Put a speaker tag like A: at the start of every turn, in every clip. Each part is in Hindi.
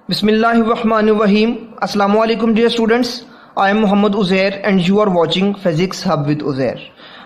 A: Bismillahirrahmanirrahim. Assalamu alaikum dear students. I am Muhammad Uzair and you are watching Physics Hub with Uzair.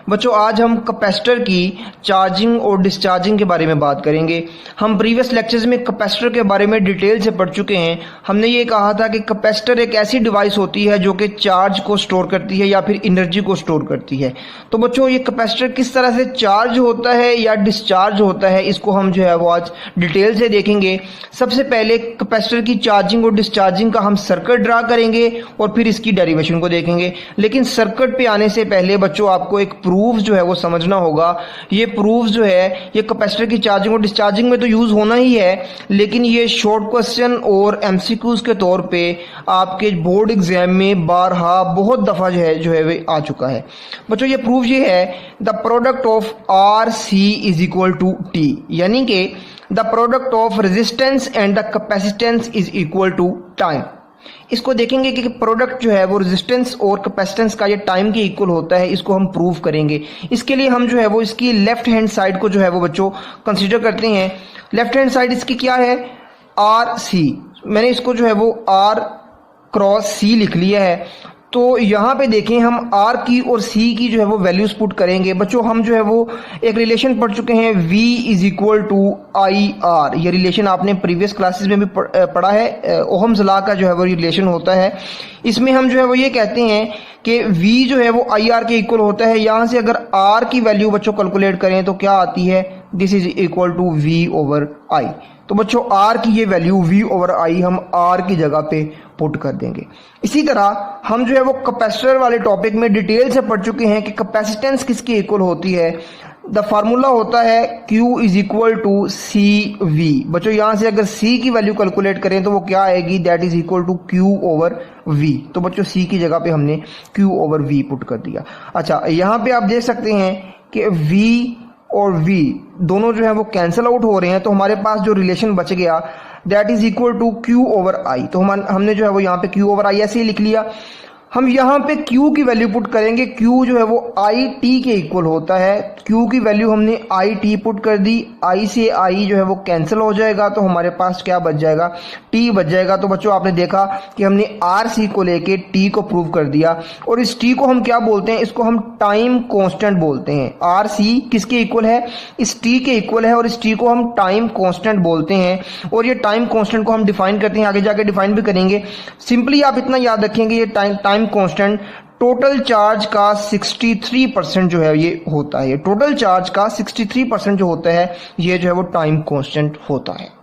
A: बच्चों आज हम कैपेसिटर की चार्जिंग और डिस्चार्जिंग के बारे में बात करेंगे। हम प्रीवियस लेक्चर्स में कैपेसिटर के बारे में डिटेल से पढ़ चुके हैं। हमने ये कहा था कि कैपेसिटर एक ऐसी डिवाइस होती है जो कि चार्ज को स्टोर करती है या फिर एनर्जी को स्टोर करती है। तो बच्चों ये कैपेसिटर किस तरह से चार्ज होता है या डिस्चार्ज होता है, इसको हम जो है वो आज डिटेल से देखेंगे। सबसे पहले कैपेसिटर की चार्जिंग और डिस्चार्जिंग का हम सर्किट ड्रा करेंगे और फिर इसकी डेरिवेशन को देखेंगे। लेकिन सर्किट पे आने से पहले बच्चों आपको एक प्रूफ जो है वो समझना होगा। ये प्रूफ जो है ये कैपेसिटर की चार्जिंग और डिस्चार्जिंग में तो यूज होना ही है, लेकिन ये शॉर्ट क्वेश्चन और एमसीक्यूज के तौर पे आपके बोर्ड एग्जाम में बारहा बहुत दफा जो है वो आ चुका है। बच्चों ये प्रूफ ये है, the product of R C is equal to T, यानी कि the product of resistance and the capacitance is equal to time. इसको देखेंगे कि प्रोडक्ट जो है वो रेजिस्टेंस और कैपेसिटेंस का ये टाइम के इक्वल होता है। इसको हम प्रूव करेंगे। इसके लिए हम जो है वो इसकी लेफ्ट हैंड साइड को जो है वो बच्चों कंसीडर करते हैं। लेफ्ट हैंड साइड इसकी क्या है, आर सी। मैंने इसको जो है वो आर क्रॉस सी लिख लिया है। तो यहाँ पे देखें हम R की और C की जो है वो वैल्यूज पुट करेंगे। बच्चों हम जो है वो एक रिलेशन पढ़ चुके हैं, V is equal to I R. ये रिलेशन आपने प्रीवियस क्लासेस में भी पढ़ा है। ओहम्स लॉ का जो है वो रिलेशन होता है। इसमें हम जो है वो ये कहते हैं कि V जो है वो आई आर के इक्वल होता है। यहाँ से अगर R की वैल्यू बच्चों कैलकुलेट करें तो क्या आती है, this is equal to V over I. तो बच्चों R की ये वैल्यू V ओवर आई हम R की जगह पे पुट कर देंगे। इसी तरह हम जो है वो कैपेसिटर वाले टॉपिक में डिटेल से पढ़ चुके हैं कि कैपेसिटेंस किसके इक्वल होती है। द फार्मूला होता है Q is equal to C V. बच्चों यहाँ से अगर C की वैल्यू कैलकुलेट करें तो वो क्या आएगी, that is equal to Q over V। तो बच्चों C की जगह पे हमने Q ओवर V पुट कर दिया। अच्छा यहाँ पे आप देख सकते हैं कि V और V दोनों जो है वो कैंसिल आउट हो रहे हैं। तो हमारे पास जो रिलेशन बच गया that is equal to Q over I। तो हमने जो है वो यहाँ पे Q ओवर I ऐसे ही लिख लिया। हम यहाँ पे Q की वैल्यू पुट करेंगे। Q जो है वो आई टी के इक्वल होता है। Q की वैल्यू हमने आई टी पुट कर दी। I से I जो है वो कैंसिल हो जाएगा तो हमारे पास क्या बच जाएगा, T बच जाएगा। तो बच्चों आपने देखा कि हमने आर सी को लेके T को प्रूव कर दिया। और इस T को हम क्या बोलते हैं, इसको हम टाइम कॉन्स्टेंट बोलते हैं। आर सी किसके इक्वल है, इस T के इक्वल है और इस T को हम टाइम कॉन्स्टेंट बोलते हैं। और ये टाइम कॉन्स्टेंट को हम डिफाइन करते हैं, आगे जाके डिफाइन भी करेंगे। सिंपली आप इतना याद रखेंगे ये टाइम कांस्टेंट टोटल चार्ज का 63% जो है ये होता है। टोटल चार्ज का 63% जो होता है ये जो है वो टाइम कांस्टेंट होता है।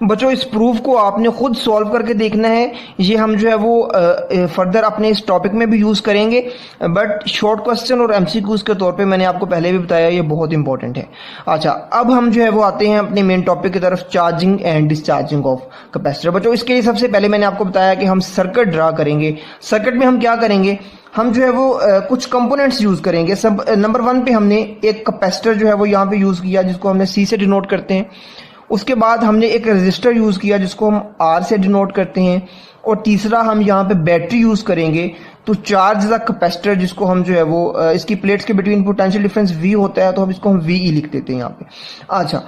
A: बच्चों इस प्रूफ को आपने खुद सॉल्व करके देखना है। ये हम जो है वो फर्दर अपने इस टॉपिक में भी यूज करेंगे, बट शॉर्ट क्वेश्चन और एमसीक्यूज के तौर पे मैंने आपको पहले भी बताया ये बहुत इंपॉर्टेंट है। अच्छा अब हम जो है वो आते हैं अपने मेन टॉपिक की तरफ, charging and discharging of capacitor. बच्चों इसके लिए सबसे पहले मैंने आपको बताया कि हम सर्किट ड्रा करेंगे। सर्किट में हम क्या करेंगे, हम जो है वो कुछ कंपोनेंट्स यूज करेंगे। सब नंबर 1 पे हमने एक कैपेसिटर जो है वो यहाँ पे यूज किया जिसको हमने C से डिनोट करते हैं। उसके बाद हमने एक रेजिस्टर यूज किया जिसको हम R से डिनोट करते हैं। और तीसरा हम यहाँ पे बैटरी यूज करेंगे तो चार्ज द कैपेसिटर, जिसको हम जो है वो इसकी प्लेट्स के बिटवीन पोटेंशियल डिफरेंस V होता है तो हम इसको हम VE लिख देते हैं यहाँ पे। अच्छा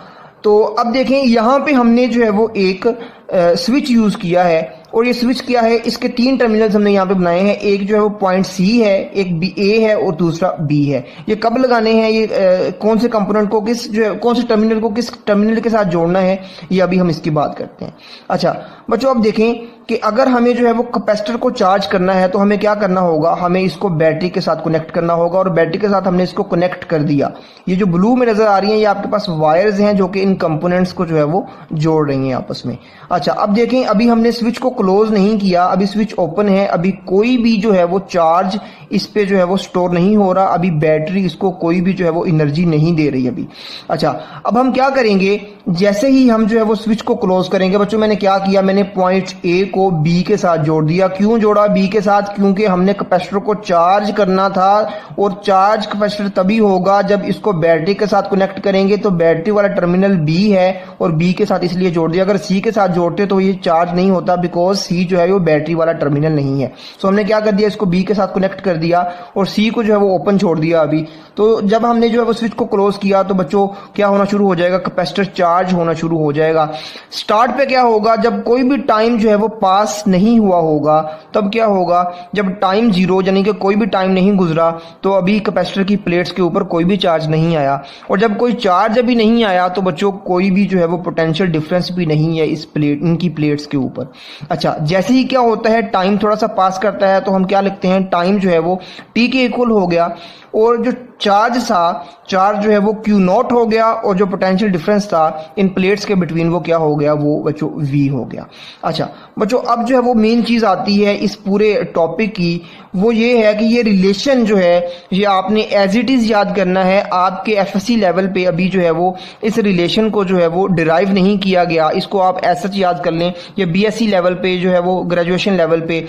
A: तो अब देखें यहाँ पे हमने जो है वो एक स्विच यूज किया है। और ये स्विच क्या है, इसके 3 टर्मिनल्स हमने यहाँ पे बनाए हैं। एक जो है वो पॉइंट C है, एक A है और दूसरा B है। ये कब लगाने हैं, ये कौन से कंपोनेंट को किस जो है कौन से टर्मिनल को किस टर्मिनल के साथ जोड़ना है, ये अभी हम इसकी बात करते हैं। अच्छा बच्चों अब देखें कि अगर हमें जो है वो कैपेसिटर को चार्ज करना है तो हमें क्या करना होगा, हमें इसको बैटरी के साथ कनेक्ट करना होगा। और बैटरी के साथ हमने इसको कनेक्ट कर दिया। ये जो ब्लू में नजर आ रही है ये आपके पास वायर्स हैं जो कि इन कंपोनेंट्स को जो है वो जोड़ रही हैं आपस में। अच्छा अब देखें अभी हमने स्विच को क्लोज नहीं किया, अभी स्विच ओपन है। अभी कोई भी जो है वो चार्ज इस पे जो है वो स्टोर नहीं हो रहा। अभी बैटरी इसको कोई भी जो है वो एनर्जी नहीं दे रही अभी। अच्छा अब हम क्या करेंगे, जैसे ही हम जो है वो स्विच को क्लोज करेंगे, बच्चों मैंने क्या किया, मैंने पॉइंट A को बी के साथ जोड़ दिया। क्यों जोड़ा बी के साथ? क्योंकि हमने कैपेसिटर को चार्ज करना था, और चार्ज कैपेसिटर तभी होगा जब इसको बैटरी के साथ कनेक्ट करेंगे। तो बैटरी वाला टर्मिनल बी है और बी के साथ इसलिए जोड़ दिया। अगर सी के साथ जोड़ते तो ये चार्ज नहीं होता, बिकॉज सी जो है वो बैटरी वाला टर्मिनल नहीं है। सो हमने क्या कर दिया, इसको बी के साथ कनेक्ट कर दिया और सी को जो है वो ओपन छोड़ दिया अभी। तो जब हमने जो है वो स्विच को क्लोज किया तो बच्चों क्या होना शुरू हो जाएगा, कैपेसिटर चार्ज होना शुरू हो जाएगा। स्टार्ट पे क्या होगा, जब कोई भी टाइम जो है वो पास नहीं हुआ होगा तब क्या होगा, जब टाइम जीरो यानी कि कोई भी टाइम नहीं गुजरा तो अभी कैपेसिटर की प्लेट्स के ऊपर कोई भी चार्ज नहीं आया, और जब कोई चार्ज अभी नहीं आया तो बच्चों कोई भी जो है वो पोटेंशियल डिफरेंस भी नहीं है इस प्लेट इनकी प्लेट्स के ऊपर। अच्छा, जैसे ही क्या होता है, टाइम थोड़ा सा पास करता है तो हम क्या लिखते हैं, टाइम जो है वो टी के इक्वल हो गया, और जो चार्ज था, चार्ज जो है वो क्यू नॉट हो गया, और जो पोटेंशियल डिफरेंस था इन प्लेट्स के बिटवीन वो क्या हो गया, वो बच्चों वी हो गया। अच्छा बच्चों, अब जो है वो मेन चीज आती है इस पूरे टॉपिक की, वो ये है कि ये रिलेशन जो है ये आपने एज इट इज याद करना है। आपके एफएससी लेवल पे अभी जो है वो इस रिलेशन को जो है वो डिराइव नहीं किया गया, इसको आप ऐसा सच याद कर लें। ये बीएससी लेवल पे जो है वो ग्रेजुएशन लेवल पे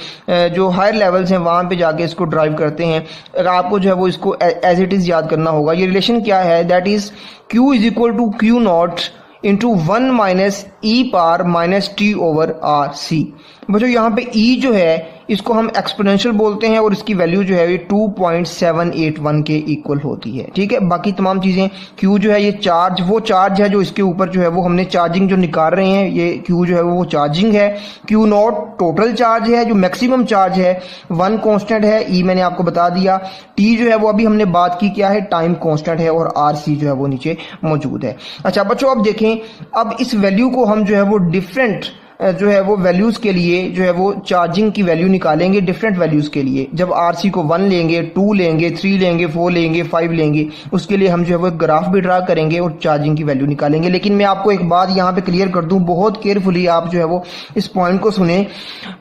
A: जो हायर लेवल्स हैं वहां पे जाके इसको ड्राइव करते हैं। अगर आपको जो है वो इसको एज इट इज याद करना होगा। ये रिलेशन क्या है, that is Q is equal to Q naught into 1 minus E power minus T over R C. बच्चों यहाँ पे E जो है इसको हम एक्सपोनेंशियल बोलते हैं और इसकी वैल्यू जो है ये 2.781 के इक्वल होती है। ठीक है, बाकी तमाम चीजें, Q जो है ये चार्ज, वो चार्ज है जो इसके ऊपर जो है वो हमने चार्जिंग जो निकाल रहे हैं, ये Q जो है वो चार्जिंग है। Q नॉट टोटल चार्ज है जो मैक्सिमम चार्ज है, 1 कांस्टेंट है, E मैंने आपको बता दिया। T जो है वो अभी हमने बात की क्या है, टाइम कांस्टेंट है, और RC जो है वो नीचे मौजूद है। अच्छा बच्चों, अब देखें, अब इस वैल्यू को हम जो है वो डिफरेंट जो है वो वैल्यूज के लिए जो है वो चार्जिंग की वैल्यू निकालेंगे डिफरेंट वैल्यूज के लिए। जब आरसी को 1 लेंगे, 2 लेंगे, 3 लेंगे, 4 लेंगे, 5 लेंगे, उसके लिए हम जो है वो एक ग्राफ भी ड्रा करेंगे और चार्जिंग की वैल्यू निकालेंगे। लेकिन मैं आपको एक बात यहाँ पे क्लियर कर दूं, बहुत केयरफुली आप जो है वो इस पॉइंट को सुने।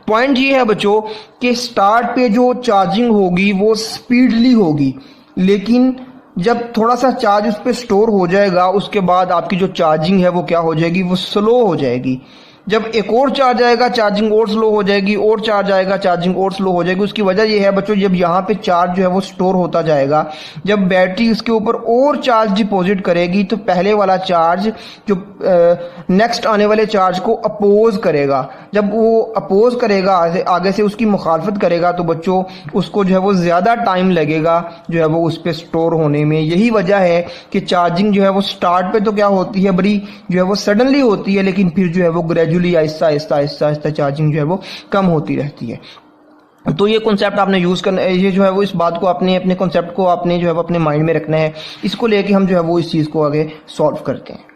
A: पॉइंट ये है बच्चों कि स्टार्ट पे जो चार्जिंग होगी वो स्पीडली होगी, लेकिन जब थोड़ा सा चार्ज उस पर स्टोर हो जाएगा उसके बाद आपकी जो चार्जिंग है वो क्या हो जाएगी, वो स्लो हो जाएगी। जब एक और चार्ज आएगा चार्जिंग और स्लो हो जाएगी, और चार्ज आएगा चार्जिंग और स्लो हो जाएगी। उसकी वजह यह है बच्चों, जब यहाँ पे चार्ज जो है वो स्टोर होता जाएगा, जब बैटरी उसके ऊपर और चार्ज डिपॉजिट करेगी तो पहले वाला चार्ज जो नेक्स्ट आने वाले चार्ज को अपोज करेगा। जब वो अपोज करेगा, आगे से उसकी मुखालफत करेगा, तो बच्चों उसको जो है वो ज्यादा टाइम लगेगा जो है वो उस पर स्टोर होने में। यही वजह है कि चार्जिंग जो है वो स्टार्ट पे तो क्या होती है, बड़ी जो है वो सडनली होती है, लेकिन फिर जो है वो ग्रेजुअली आहिस्ता आहिस्ता आहिस्ता आहिस्ता चार्जिंग जो है वो कम होती रहती है। तो ये कॉन्सेप्ट आपने यूज करना है, ये जो है वो इस बात को आपने अपने कॉन्सेप्ट को आपने जो है वो अपने माइंड में रखना है। इसको लेके हम जो है वो इस चीज को आगे सॉल्व करते हैं।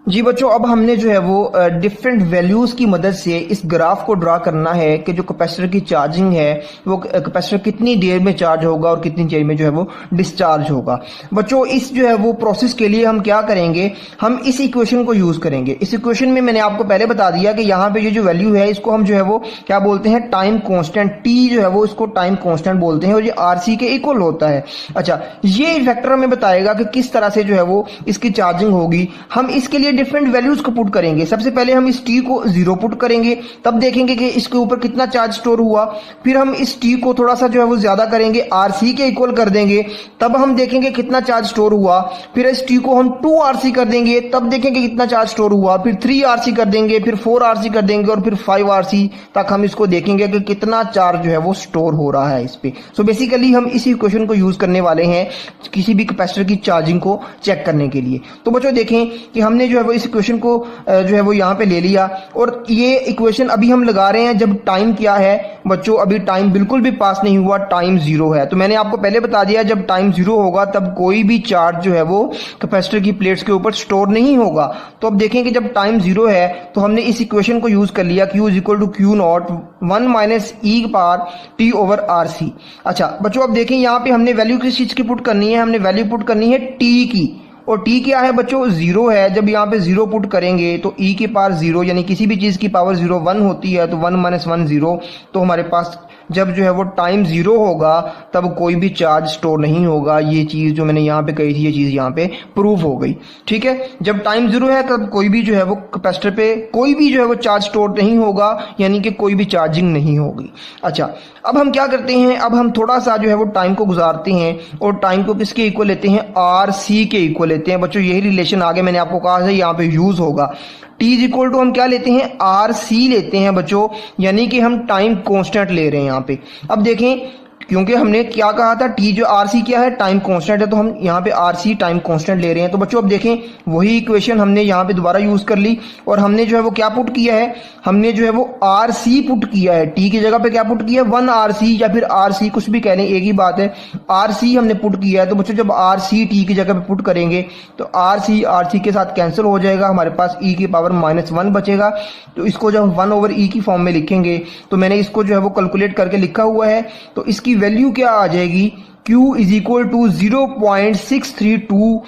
A: जी बच्चों, अब हमने जो है वो डिफरेंट वैल्यूज की मदद से इस ग्राफ को ड्रा करना है कि जो कैपेसिटर की चार्जिंग है वो कैपेसिटर कितनी देर में चार्ज होगा और कितनी देर में जो है वो डिस्चार्ज होगा। बच्चों इस जो है वो प्रोसेस के लिए हम क्या करेंगे, हम इस इक्वेशन को यूज करेंगे। इस इक्वेशन में मैंने आपको पहले बता दिया कि यहाँ पे ये जो वैल्यू है इसको हम जो है वो क्या बोलते हैं, टाइम कॉन्स्टेंट। टी जो है वो इसको टाइम कॉन्स्टेंट बोलते हैं और ये आरसी के इक्वल होता है। अच्छा, ये फैक्टर हमें बताएगा कि किस तरह से जो है वो इसकी चार्जिंग होगी। हम इसके लिए डिफरेंट वैल्यूज को पुट करेंगे। सबसे पहले हम इस टी को 0 पुट करेंगे, तब देखेंगे कि इसके ऊपर कितना चार्ज स्टोर हुआ। फिर हम इस टी को थोड़ा सा जो है वो ज्यादा करेंगे, आरसी के इक्वल कर देंगे, तब हम देखेंगे कितना चार्ज स्टोर हुआ। फिर इस टी को हम 2 आरसी कर देंगे, तब देखेंगे कितना चार्ज स्टोर हुआ। फिर 3 आरसी कर देंगे, फिर 4 आरसी कर देंगे, और फिर 5 आरसी तक हम इसको देखेंगे कि कितना चार्ज जो है वो स्टोर हो रहा है इस पे। सो बेसिकली हम इस इक्वेशन को यूज करने वाले हैं किसी भी कैपेसिटर की चार्जिंग को चेक करने के लिए। तो बच्चों देखें कि हमने जो है वो इस इक्वेशन को जो है वो यहाँ पे ले लिया, और ये इक्वेशन अभी हम लगा रहे हैं जब टाइम क्या है बच्चों, अभी टाइम बिल्कुल भी पास नहीं हुआ, टाइम 0 है। तो मैंने आपको पहले बता दिया जब टाइम 0 होगा तब कोई भी चार्ज जो है वो कैपेसिटर की प्लेट्स के ऊपर स्टोर नहीं होगा। तो अब देखें कि जब टाइम 0 है तो हमने इस इक्वेशन को यूज कर लिया, Q is equal to Q naught 1 minus E power T over R C. अच्छा बच्चों, अब देखें यहाँ पे हमने वैल्यू किस चीज की पुट करनी है, हमने वैल्यू पुट करनी है टी की, और टी क्या है बच्चों, 0 है। जब यहाँ पे 0 पुट करेंगे तो ई के पावर 0, यानी किसी भी चीज की पावर 0 1 होती है, तो 1 माइनस 1 0, तो हमारे पास जब जो है वो टाइम ज़ीरो होगा तब कोई भी चार्ज स्टोर नहीं होगा। ये चीज़ जो मैंने यहाँ पे कही थी ये चीज़ यहाँ पे प्रूव हो गई। ठीक है, जब टाइम ज़ीरो है तब कोई भी जो है वो कैपेसिटर पे कोई भी जो है वो चार्ज स्टोर नहीं होगा, यानी कि कोई भी चार्जिंग नहीं होगी। अच्छा, अब हम क्या करते हैं, अब हम थोड़ा सा जो है वो टाइम को गुजारते हैं और टाइम को किसके इक्वल लेते हैं, आर सी के इक्वल लेते हैं। बच्चों यही रिलेशन आगे मैंने आपको कहा था यहाँ पे यूज होगा। टी इज इक्वल टू हम क्या लेते हैं, आर सी लेते हैं बच्चों, यानी कि हम टाइम कांस्टेंट ले रहे हैं यहाँ पे। अब देखें, क्योंकि हमने क्या कहा था, टी जो आर सी क्या है, टाइम कांस्टेंट है, तो हम यहाँ पे आर सी टाइम कांस्टेंट ले रहे हैं। तो बच्चों अब देखें, वही इक्वेशन हमने यहाँ पे दोबारा यूज कर ली और हमने जो है वो क्या पुट किया है, हमने जो है वो आर सी पुट किया है। टी की जगह पे क्या पुट किया है, 1 आर सी या फिर आर सी, कुछ भी कह लें एक ही बात है, आर सी हमने पुट किया है। तो बच्चों जब आर सी टी की जगह पे पुट करेंगे तो आर सी के साथ कैंसिल हो जाएगा, हमारे पास ई की पावर -1 बचेगा। तो इसको जब 1/e की फॉर्म में लिखेंगे तो मैंने इसको जो है वो कैलकुलेट करके लिखा हुआ है, तो इसकी वैल्यू क्या आ जाएगी, Q is equal to 0.632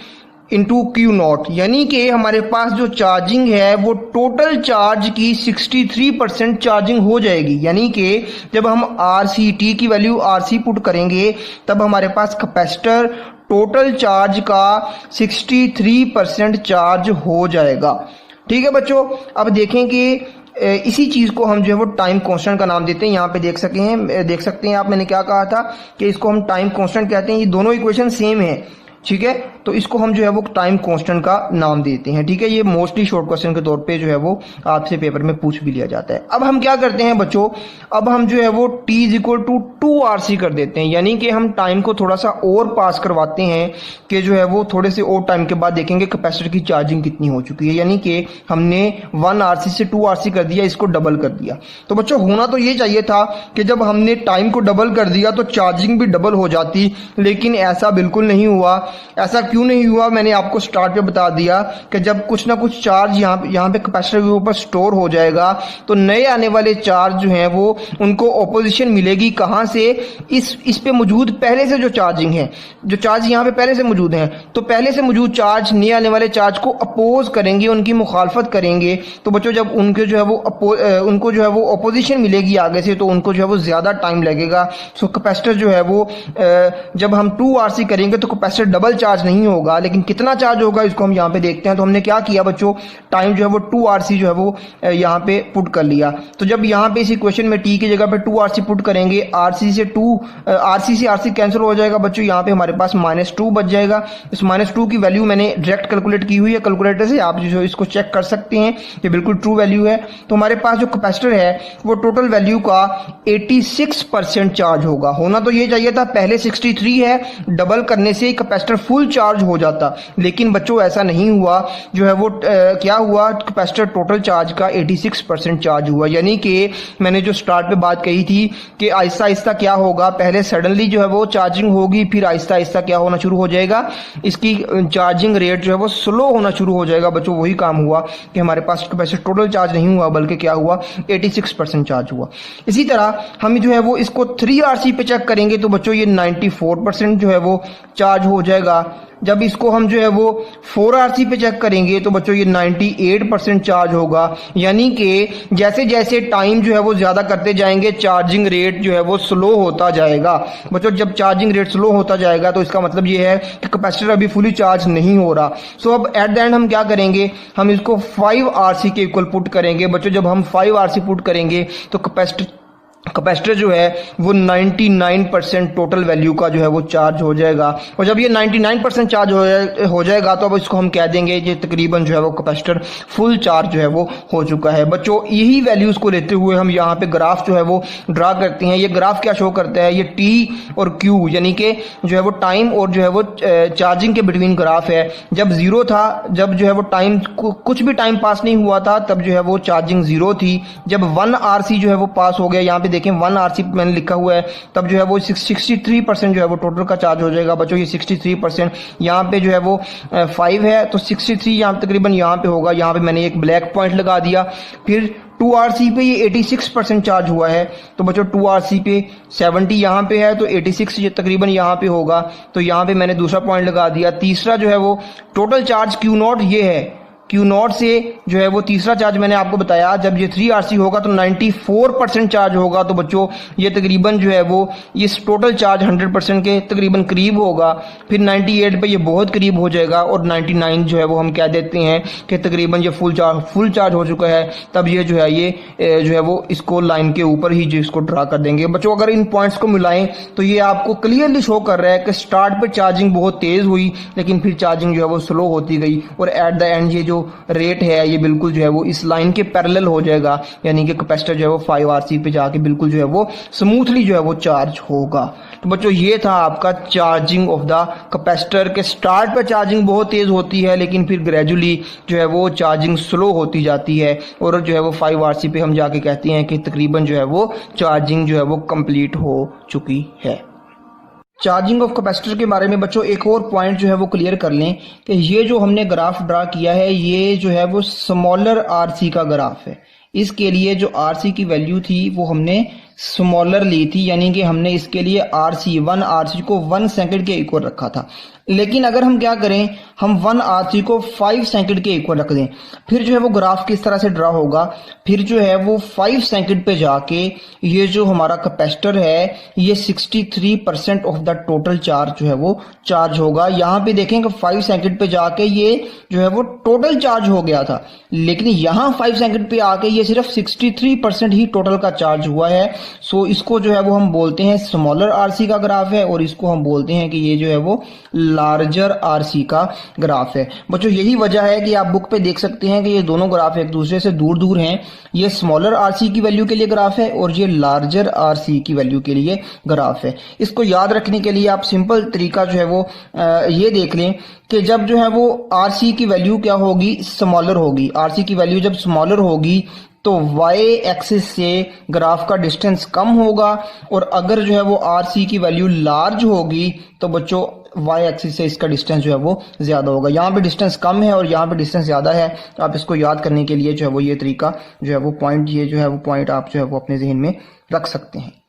A: into Q naught, यानी कि हमारे पास जो चार्जिंग है वो टोटल चार्ज की 63% चार्जिंग हो जाएगी। यानी कि जब हम RCT की वैल्यू RC पुट करेंगे तब हमारे पास कैपेसिटर टोटल चार्ज का 63% चार्ज हो जाएगा। ठीक है बच्चों, अब देखें कि इसी चीज को हम जो है वो टाइम कांस्टेंट का नाम देते हैं। यहाँ पे देख सकते हैं आप, मैंने क्या कहा था कि इसको हम टाइम कांस्टेंट कहते हैं। ये दोनों इक्वेशन सेम है, ठीक है, तो इसको हम जो है वो टाइम कांस्टेंट का नाम देते हैं। ठीक है, ये मोस्टली शॉर्ट क्वेश्चन के तौर पे जो है वो आपसे पेपर में पूछ भी लिया जाता है। अब हम क्या करते हैं बच्चों, अब हम जो है वो T is equal to 2RC कर देते हैं, यानी कि हम टाइम को थोड़ा सा और पास करवाते हैं कि जो है वो थोड़े से और टाइम के बाद देखेंगे कैपेसिटर की चार्जिंग कितनी हो चुकी है। यानी कि हमने 1RC से 2RC कर दिया, इसको डबल कर दिया। तो बच्चों होना तो ये चाहिए था कि जब हमने टाइम को डबल कर दिया तो चार्जिंग भी डबल हो जाती, लेकिन ऐसा बिल्कुल नहीं हुआ। ऐसा क्यों नहीं हुआ, मैंने आपको स्टार्ट पे बता दिया कि जब कुछ ना कुछ चार्ज यहाँ पे कैपेसिटर के ऊपर स्टोर हो जाएगा तो नए आने वाले चार्ज जो हैं वो उनको ऑपोजिशन मिलेगी कहाँ से, इस पे मौजूद पहले से जो चार्जिंग है, जो चार्ज यहाँ पे पहले से मौजूद हैं, तो पहले से मौजूद चार्ज नए आने वाले चार्ज को अपोज करेंगे, उनकी मुखालफत करेंगे। तो बच्चों जब उनको जो है वो अपोजिशन मिलेगी आगे से, तो उनको जो है वो ज्यादा टाइम लगेगा। सो कैपेसिटर जो है वो जब हम 2RC करेंगे तो कैपेसिटर डबल चार्ज नहीं होगा, लेकिन कितना चार्ज होगा इसको हम यहाँ पे देखते हैं। तो हमने क्या किया बच्चों, टाइम जो है वो 2RC जो है वो यहाँ पे पुट कर लिया। तो जब यहाँ पे इस इक्वेशन में T की जगह पे 2RC पुट करेंगे, RC से RC कैंसिल हो जाएगा बच्चों, यहाँ पे हमारे पास -2 बच जाएगा। इस -2 की वैल्यू मैंने डायरेक्ट कैलकुलेट की हुई है कैलकुलेटर से, आप जो इसको चेक कर सकते हैं, ये बिल्कुल ट्रू वैल्यू है। तो हमारे पास जो कैपेसिटर है वो टोटल वैल्यू का 86% चार्ज होगा। होना तो ये चाहिए था, पहले 63 है, डबल करने से कैपेसिटर फुल चार्ज हो जाता, लेकिन बच्चों ऐसा नहीं हुआ। जो है वो क्या हुआ, कैपेसिटर टोटल चार्ज का 86% चार्ज हुआ। यानी कि मैंने जो स्टार्ट पे बात कही थी कि आहिस्ता आहिस्ता क्या होगा, पहले सडनली जो है वो चार्जिंग होगी, फिर आहिस्ता आहिस्ता क्या होना शुरू हो जाएगा, इसकी चार्जिंग रेट जो है वो स्लो होना शुरू हो जाएगा। बच्चों वही काम हुआ कि हमारे पास कैपेसिटर टोटल चार्ज नहीं हुआ, बल्कि क्या हुआ, 86% चार्ज हुआ। इसी तरह हम जो है वो इसको 3RC पे चेक करेंगे तो बच्चों ये 94% जो है वो चार्ज हो जाएगा। जब इसको हम जो है वो 4RC पे चेक करेंगे तो बच्चों ये 98% चार्ज होगा। यानी कि जैसे जैसे टाइम जो है वो ज्यादा करते जाएंगे चार्जिंग रेट जो है वो स्लो होता जाएगा। बच्चों जब चार्जिंग रेट स्लो होता जाएगा तो इसका मतलब ये है कि कैपेसिटर अभी फुली चार्ज नहीं हो रहा। सो अब एट द एंड हम क्या करेंगे, हम इसको 5RC के इक्वल पुट करेंगे। बच्चों जब हम 5RC पुट करेंगे तो कैपेसिटर जो है वो 99% टोटल वैल्यू का जो है वो चार्ज हो जाएगा। और जब ये 99% चार्ज हो जाएगा तो अब इसको हम कह देंगे कि तकरीबन जो है वो कैपेसिटर फुल चार्ज जो है वो हो चुका है। बच्चों यही वैल्यूज को लेते हुए हम यहाँ पे ग्राफ जो है वो ड्रा करते हैं। ये ग्राफ क्या शो करता है, ये T और Q यानी कि जो है वो टाइम और जो है वो चार्जिंग के बिटवीन ग्राफ है। जब जीरो था, जब जो है वो टाइम कुछ भी टाइम पास नहीं हुआ था, तब जो है वो चार्जिंग जीरो थी। जब 1RC जो है वो पास हो गया, यहाँ पे देखें 1RC मैंने लिखा हुआ है, तब जो है वो 63% जो है वो टोटल का चार्ज हो जाएगा। बच्चों ये 63%, यहाँ पे जो है वो 5 है तो 63 यहाँ तकरीबन यहाँ पे होगा। यहाँ पे मैंने एक ब्लैक पॉइंट लगा दिया। फिर 2RC पे ये 86% चार्ज हुआ है, तो बच्चों 2RC पे 70 यहाँ पे है तो 86 ये तकरीबन यहाँ पे होगा, तो यहाँ पे मैंने दूसरा पॉइंट लगा दिया। तीसरा जो है वो टोटल चार्ज Q0 ये है Q0 से जो है वो तीसरा चार्ज मैंने आपको बताया, जब ये 3RC होगा तो 94% चार्ज होगा। तो बच्चों ये तकरीबन जो है वो इस टोटल चार्ज 100% के तकरीबन करीब होगा। फिर 98 पे ये बहुत करीब हो जाएगा और 99 जो है वो हम कह देते हैं कि तकरीबन ये फुल चार्ज हो चुका है। तब ये जो है जो है वो इसको लाइन के ऊपर ही जो इसको ड्रा कर देंगे। बच्चों अगर इन पॉइंट्स को मिलाएं तो ये आपको क्लियरली शो कर रहा है कि स्टार्ट पे चार्जिंग बहुत तेज हुई, लेकिन फिर चार्जिंग जो है वो स्लो होती गई और एट द एंड ये जो रेट है ये बिल्कुल जो है वो इस लाइन के पैरेलल हो जाएगा, यानी कि कैपेसिटर जो है वो 5RC पे जाके बिल्कुल जो है वो स्मूथली जो है वो चार्ज होगा। तो बच्चों ये था आपका चार्जिंग ऑफ द कैपेसिटर के स्टार्ट पे चार्जिंग बहुत तेज होती है, लेकिन फिर ग्रेजुअली जो है वो चार्जिंग स्लो होती जाती है और जो है वो 5RC पे हम जाके कहते हैं कि तकरीबन जो है वो चार्जिंग जो है वो कंप्लीट हो चुकी है। चार्जिंग ऑफ कैपेसिटर के बारे में बच्चों एक और पॉइंट जो है वो क्लियर कर लें कि ये जो हमने ग्राफ ड्रा किया है ये जो है वो स्मॉलर आरसी का ग्राफ है। इसके लिए जो आरसी की वैल्यू थी वो हमने स्मॉलर ली थी, यानी कि हमने इसके लिए1 आरसी को 1 सेकंड के इक्वल रखा था। लेकिन अगर हम क्या करें, हम 1 आरसी को 5 सेकंड के इक्वल रख दें, फिर जो है वो ग्राफ किस तरह से ड्रा होगा, फिर जो है वो 5 सेकंड पे जाके ये जो हमारा कैपेसिटर है ये 63% ऑफ द टोटल चार्ज जो है वो चार्ज होगा। यहाँ पे देखें कि 5 सेकंड पे जाके ये जो है वो टोटल चार्ज हो गया था, लेकिन यहाँ 5 सेकंड पे आके ये सिर्फ 63% ही टोटल का चार्ज हुआ है। सो इसको जो है वो हम बोलते हैं स्मॉलर आरसी का ग्राफ है और इसको हम बोलते हैं कि ये जो है वो लार्जर आरसी का ग्राफ है। बच्चों यही वजह है कि आप बुक पे देख सकते हैं कि ये दोनों ग्राफ एक दूसरे से दूर दूर हैं। ये स्मॉलर आरसी की वैल्यू के लिए ग्राफ है और ये लार्जर आरसी की वैल्यू के लिए ग्राफ है। इसको याद रखने के लिए आप सिंपल तरीका जो है वो ये देख लें कि जब जो है वो आरसी की वैल्यू क्या होगी, स्मॉलर होगी। आरसी की वैल्यू जब स्मॉलर होगी तो y एक्सिस से ग्राफ का डिस्टेंस कम होगा और अगर जो है वो आरसी की वैल्यू लार्ज होगी तो बच्चों y एक्सिस से इसका डिस्टेंस जो है वो ज्यादा होगा। यहाँ पे डिस्टेंस कम है और यहाँ पे डिस्टेंस ज्यादा है, तो आप इसको याद करने के लिए जो है वो ये तरीका जो है वो पॉइंट, ये जो है वो पॉइंट आप जो है वो अपने जहन में रख सकते हैं।